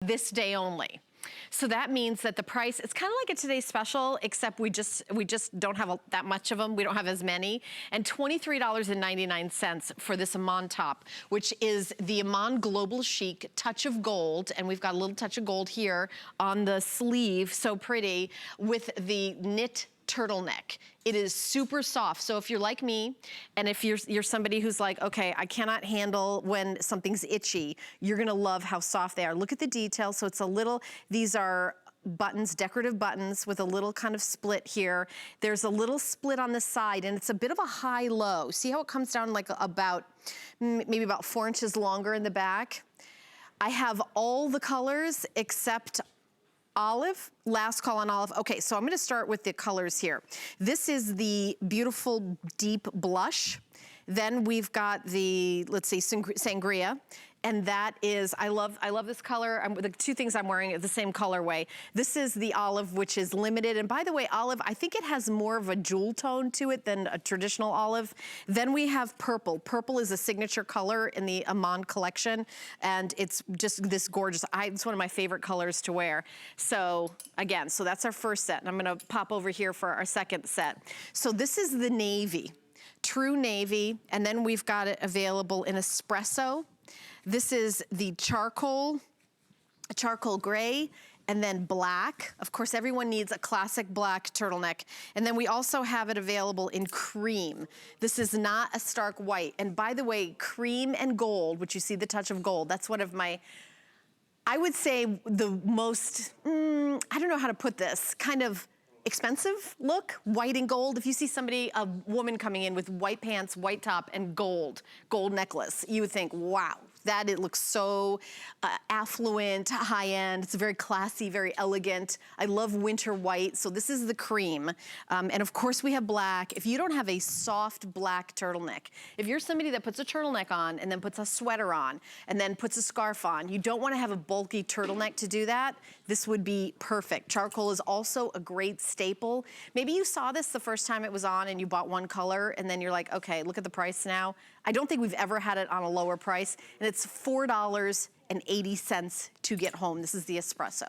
this day only. So that means that the price, it's kind of like a today's special, except we just don't have that much of them. We don't have as many. And $23.99 for this Iman top, which is the Iman Global Chic Touch of Gold. And we've got a little touch of gold here on the sleeve, so pretty, with the knit turtleneck. It is super soft. So if you're like me, and if you're somebody who's like, okay, I cannot handle when something's itchy, you're gonna love how soft they are. Look at the detail. So it's a little, these are buttons, decorative buttons with a little kind of split here. There's a little split on the side, and it's a bit of a high-low. See how it comes down like about, maybe about 4 inches longer in the back? I have all the colors except olive, last call on olive. Okay, so I'm gonna start with the colors here. This is the beautiful deep blush. Then we've got the, let's see, sangria. And that is, I love this color. The two things I'm wearing are the same colorway. This is the olive, which is limited. And by the way, olive, I think it has more of a jewel tone to it than a traditional olive. Then we have purple. Purple is a signature color in the Iman collection. And it's just this gorgeous, it's one of my favorite colors to wear. So again, so that's our first set. And I'm gonna pop over here for our second set. So this is the navy, true navy. And then we've got it available in espresso. This is the charcoal gray, and then black. Of course, everyone needs a classic black turtleneck. And then we also have it available in cream. This is not a stark white. And by the way, cream and gold, which you see the touch of gold, that's one of my, I would say the most, I don't know how to put this, kind of expensive look, white and gold. If you see somebody, a woman coming in with white pants, white top, and gold necklace, you would think, wow, that it looks so affluent, high-end. It's very classy, very elegant. I love winter white, so this is the cream. And of course we have black. If you don't have a soft black turtleneck, if you're somebody that puts a turtleneck on and then puts a sweater on and then puts a scarf on, you don't wanna have a bulky turtleneck to do that, this would be perfect. Charcoal is also a great staple. Maybe you saw this the first time it was on and you bought one color and then you're like, okay, look at the price now. I don't think we've ever had it on a lower price, and it's $4.80 to get home. This is the espresso.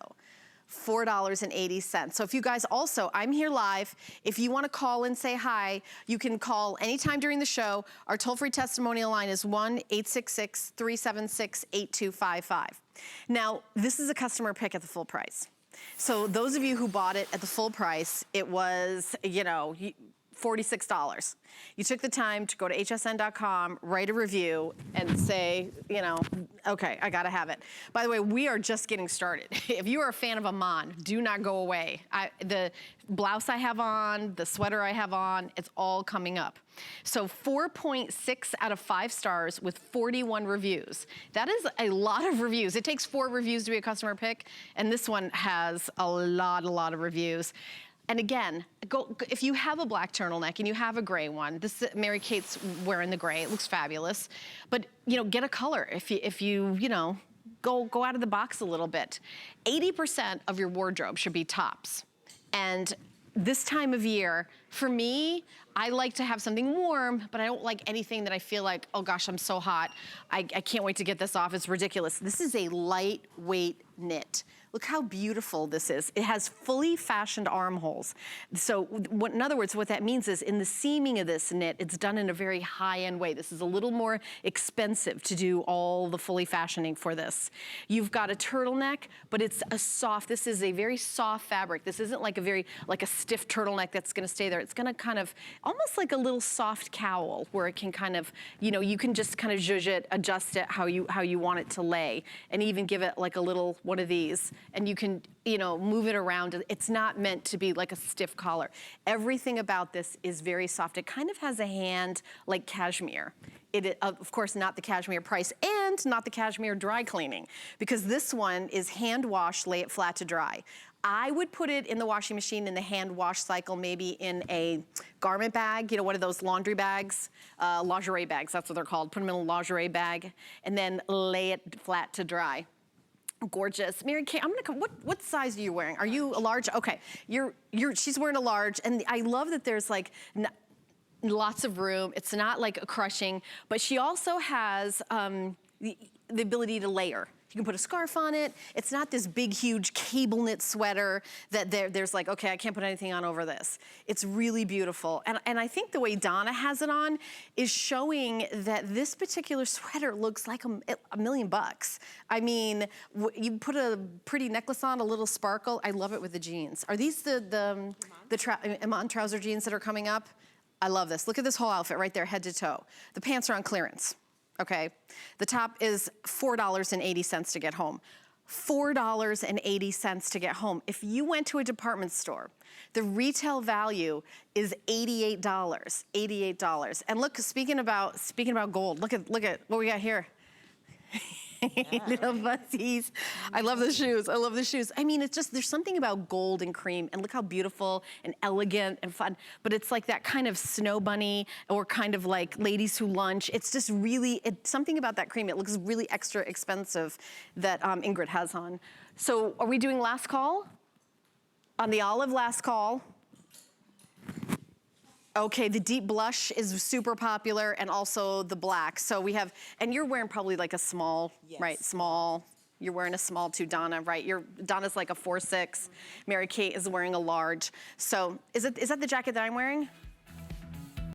$4.80. So if you guys also, I'm here live. If you wanna call and say hi, you can call anytime during the show. Our toll-free testimonial line is 1-866-376-8255. Now, this is a customer pick at the full price. So those of you who bought it at the full price, it was, you know, $46. You took the time to go to hsn.com, write a review, and say, you know, okay, I gotta have it. By the way, we are just getting started. If you are a fan of Iman, do not go away. The blouse I have on, the sweater I have on, it's all coming up. So 4.6 out of 5 stars with 41 reviews. That is a lot of reviews. It takes 4 reviews to be a customer pick, and this one has a lot of reviews. And again, if you have a black turtleneck and you have a gray one, this Mary Kate's wearing the gray, it looks fabulous. But you know, get a color if you know, go out of the box a little bit. 80% of your wardrobe should be tops. And this time of year, for me, I like to have something warm, but I don't like anything that I feel like, oh gosh, I'm so hot. I can't wait to get this off, it's ridiculous. This is a lightweight knit. Look how beautiful this is. It has fully fashioned armholes. So in other words, what that means is in the seaming of this knit, it's done in a very high-end way. This is a little more expensive to do all the fully fashioning for this. You've got a turtleneck, but it's a soft, this is a very soft fabric. This isn't like a stiff turtleneck that's gonna stay there. It's gonna kind of, almost like a little soft cowl where it can kind of, you know, you can just kind of zhuzh it, adjust it how you want it to lay, and even give it like a little one of these. And you can, you know, move it around. It's not meant to be like a stiff collar. Everything about this is very soft. It kind of has a hand like cashmere. It, of course, not the cashmere price and not the cashmere dry cleaning, because this one is hand wash, lay it flat to dry. I would put it in the washing machine in the hand wash cycle, maybe in a garment bag, you know, one of those laundry bags, lingerie bags, that's what they're called. Put them in a lingerie bag and then lay it flat to dry. Gorgeous. Mary Kay, I'm gonna come, what size are you wearing? Are you a large? Okay, she's wearing a large, and I love that there's like lots of room. It's not like a crushing, but she also has the ability to layer. You can put a scarf on it. It's not this big, huge cable knit sweater that there's like, okay, I can't put anything on over this. It's really beautiful. And I think the way Donna has it on is showing that this particular sweater looks like a million bucks. I mean, you put a pretty necklace on, a little sparkle. I love it with the jeans. Are these the Iman trouser jeans that are coming up? I love this. Look at this whole outfit right there, head to toe. The pants are on clearance. Okay, the top is $4.80 to get home. $4.80 to get home. If you went to a department store, the retail value is $88. $88. And look, speaking about gold, look at what we got here. Little fuzzies. I love the shoes. I love the shoes. I mean, it's just, there's something about gold and cream, and look how beautiful and elegant and fun, but it's like that kind of snow bunny or kind of like ladies who lunch. It's just really, it's something about that cream. It looks really extra expensive that Ingrid has on. So are we doing last call? On the olive, last call. Okay, the deep blush is super popular, and also the black. So we have, and you're wearing probably like a small, yes, right? Small. You're wearing a small too, Donna, right? Donna's like a 4'6". Mary Kate is wearing a large. So is that the jacket that I'm wearing?